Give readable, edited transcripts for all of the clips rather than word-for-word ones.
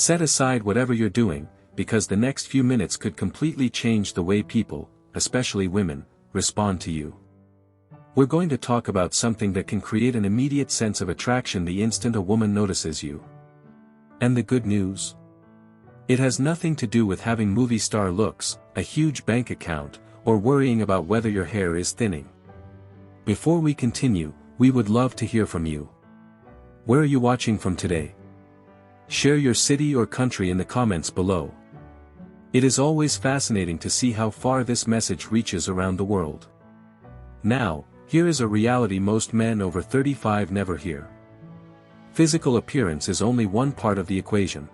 Set aside whatever you're doing, because the next few minutes could completely change the way people, especially women, respond to you. We're going to talk about something that can create an immediate sense of attraction the instant a woman notices you. And the good news? It has nothing to do with having movie star looks, a huge bank account, or worrying about whether your hair is thinning. Before we continue, we would love to hear from you. Where are you watching from today? Share your city or country in the comments below. It is always fascinating to see how far this message reaches around the world. Now, here is a reality most men over 35 never hear. Physical appearance is only one part of the equation.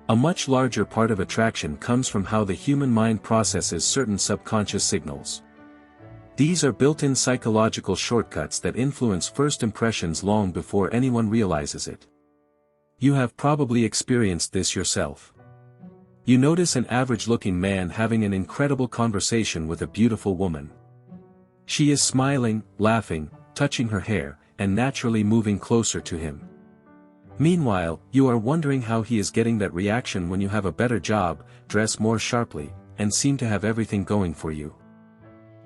A much larger part of attraction comes from how the human mind processes certain subconscious signals. These are built-in psychological shortcuts that influence first impressions long before anyone realizes it. You have probably experienced this yourself. You notice an average-looking man having an incredible conversation with a beautiful woman. She is smiling, laughing, touching her hair, and naturally moving closer to him. Meanwhile, you are wondering how he is getting that reaction when you have a better job, dress more sharply, and seem to have everything going for you.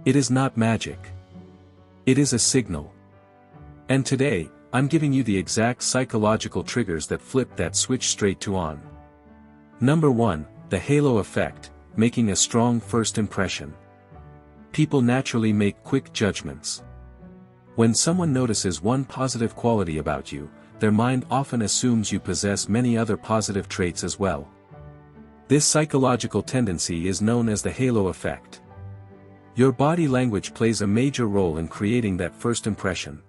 It is not magic. It is a signal. And today, I'm giving you the exact psychological triggers that flip that switch straight to on. Number 1, the halo effect, making a strong first impression. People naturally make quick judgments. When someone notices one positive quality about you, their mind often assumes you possess many other positive traits as well. This psychological tendency is known as the halo effect. Your body language plays a major role in creating that first impression.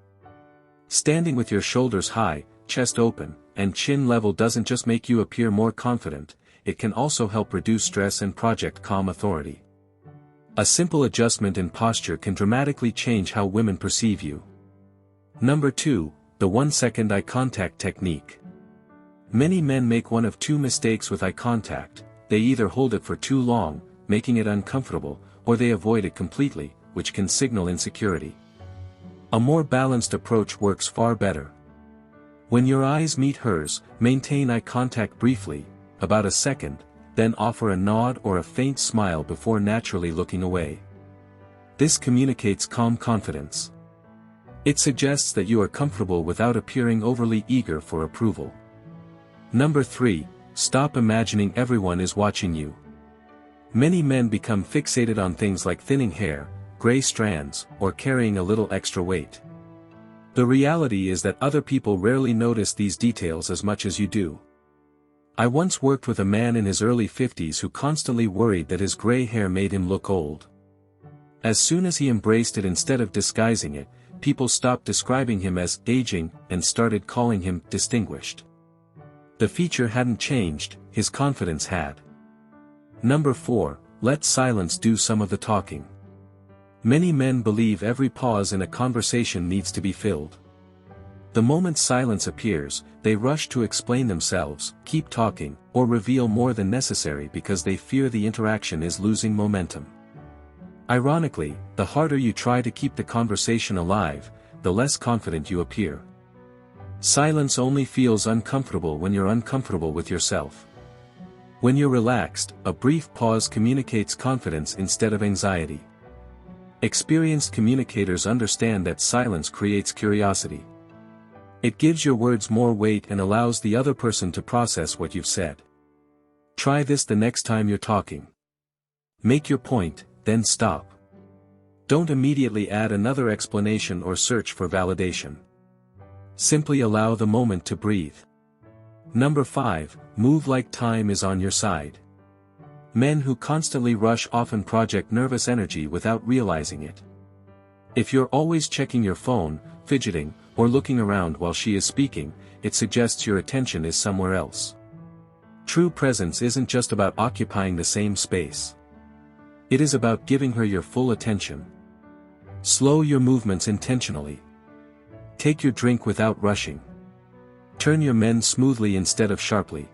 Standing with your shoulders high, chest open, and chin level doesn't just make you appear more confident, it can also help reduce stress and project calm authority. A simple adjustment in posture can dramatically change how women perceive you. Number 2, the 1-second eye contact technique. Many men make one of two mistakes with eye contact: they either hold it for too long, making it uncomfortable, or they avoid it completely, which can signal insecurity. A more balanced approach works far better. When your eyes meet hers, maintain eye contact briefly, about a second, then offer a nod or a faint smile before naturally looking away. This communicates calm confidence. It suggests that you are comfortable without appearing overly eager for approval. Number 3, stop imagining everyone is watching you. Many men become fixated on things like thinning hair, gray strands, or carrying a little extra weight. The reality is that other people rarely notice these details as much as you do. I once worked with a man in his early 50s who constantly worried that his gray hair made him look old. As soon as he embraced it instead of disguising it, people stopped describing him as aging and started calling him distinguished. The feature hadn't changed, his confidence had. Number 4, let silence do some of the talking. Many men believe every pause in a conversation needs to be filled. The moment silence appears, they rush to explain themselves, keep talking, or reveal more than necessary because they fear the interaction is losing momentum. Ironically, the harder you try to keep the conversation alive, the less confident you appear. Silence only feels uncomfortable when you're uncomfortable with yourself. When you're relaxed, a brief pause communicates confidence instead of anxiety. Experienced communicators understand that silence creates curiosity. It gives your words more weight and allows the other person to process what you've said. Try this the next time you're talking. Make your point, then stop. Don't immediately add another explanation or search for validation. Simply allow the moment to breathe. Number 5, move like time is on your side. Men who constantly rush often project nervous energy without realizing it. If you're always checking your phone, fidgeting, or looking around while she is speaking, it suggests your attention is somewhere else. True presence isn't just about occupying the same space. It is about giving her your full attention. Slow your movements intentionally. Take your drink without rushing. Turn your men smoothly instead of sharply.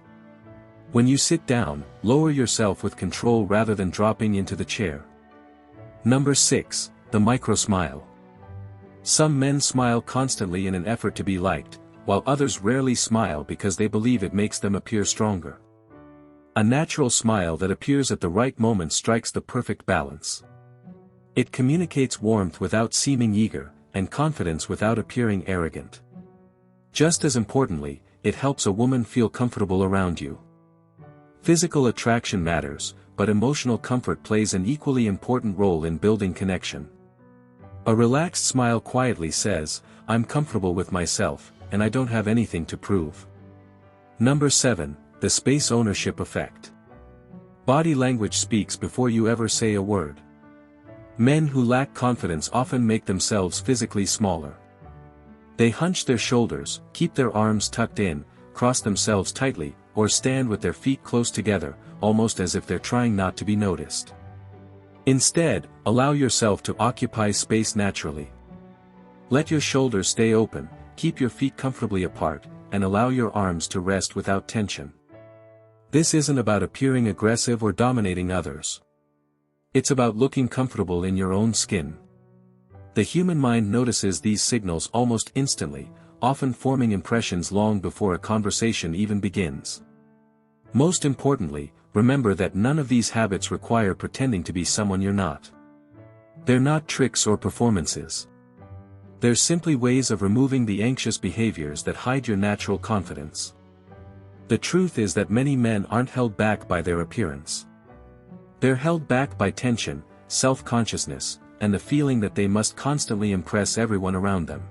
When you sit down, lower yourself with control rather than dropping into the chair. Number 6, the micro smile. Some men smile constantly in an effort to be liked, while others rarely smile because they believe it makes them appear stronger. A natural smile that appears at the right moment strikes the perfect balance. It communicates warmth without seeming eager, and confidence without appearing arrogant. Just as importantly, it helps a woman feel comfortable around you. Physical attraction matters, but emotional comfort plays an equally important role in building connection. A relaxed smile quietly says, "I'm comfortable with myself, and I don't have anything to prove." Number 7, the space ownership effect. Body language speaks before you ever say a word. Men who lack confidence often make themselves physically smaller. They hunch their shoulders, keep their arms tucked in, cross themselves tightly, or stand with their feet close together, almost as if they're trying not to be noticed. Instead, allow yourself to occupy space naturally. Let your shoulders stay open, keep your feet comfortably apart, and allow your arms to rest without tension. This isn't about appearing aggressive or dominating others. It's about looking comfortable in your own skin. The human mind notices these signals almost instantly, often forming impressions long before a conversation even begins. Most importantly, remember that none of these habits require pretending to be someone you're not. They're not tricks or performances. They're simply ways of removing the anxious behaviors that hide your natural confidence. The truth is that many men aren't held back by their appearance. They're held back by tension, self-consciousness, and the feeling that they must constantly impress everyone around them.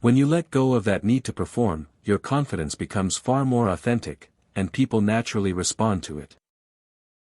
When you let go of that need to perform, your confidence becomes far more authentic, and people naturally respond to it.